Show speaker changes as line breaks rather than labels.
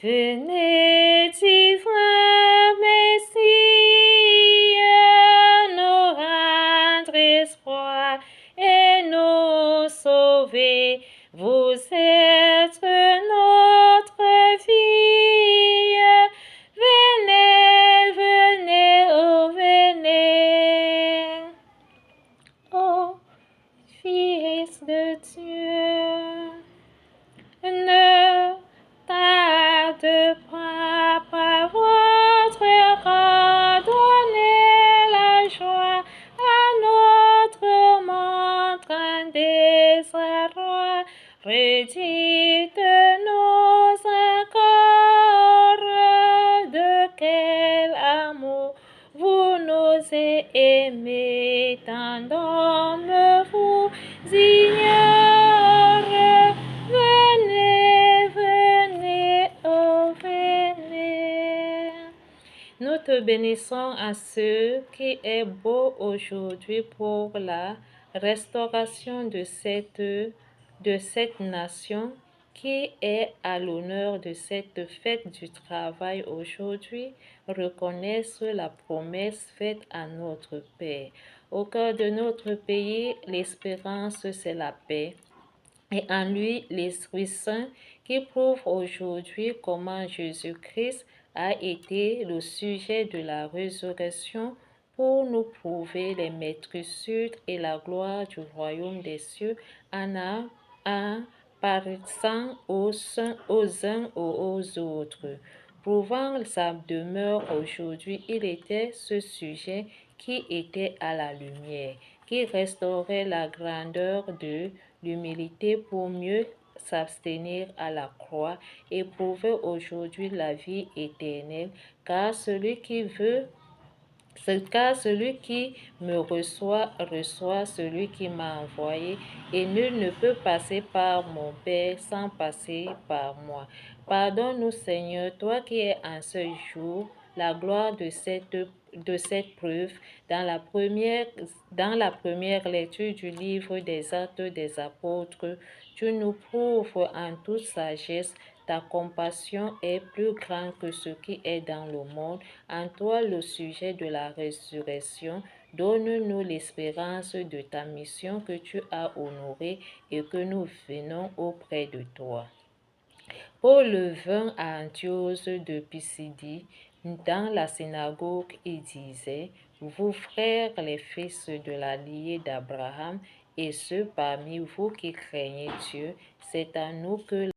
Venez, divin Messie, nous rendre espoir et nous sauver. Vous êtes notre vie. Venez, venez, oh venez, ô Fils de Dieu. Ne tarde pas par votre redonner la joie à notre monde en désarroi. Redites-nous encore de quel amour vous nous aimez, tant d'hommes vous ignorent. Venez, venez, oh venez. Nous te bénissons à ce qui est beau aujourd'hui pour la restauration de cette nation qui est à l'honneur de cette fête du travail aujourd'hui, reconnaissent la promesse faite à notre Père. Au cœur de notre pays, l'espérance, c'est la paix. Et en lui, l'Esprit Saint qui prouve aujourd'hui comment Jésus-Christ a été le sujet de la résurrection pour nous prouver les maîtrisures et la gloire du royaume des cieux en apparaissant aux uns aux autres. Prouvant sa demeure aujourd'hui, il était ce sujet qui était à la lumière, qui restaurait la grandeur de l'humilité pour mieux s'abstenir à la croix et prouver aujourd'hui la vie éternelle, car celui qui me reçoit, reçoit celui qui m'a envoyé, et nul ne peut passer par mon Père sans passer par moi. Pardonne-nous, Seigneur, toi qui es en ce jour la gloire de cette preuve. Dans la première lecture du livre des Actes des Apôtres, tu nous prouves en toute sagesse ta compassion est plus grande que ce qui est dans le monde. En toi, le sujet de la résurrection, donne-nous l'espérance de ta mission que tu as honorée et que nous venons auprès de toi. Paul le vint à Antioche de Pisidie, dans la synagogue, il disait: Vous frères, les fils de la lignée d'Abraham, et ceux parmi vous qui craignez Dieu, c'est à nous que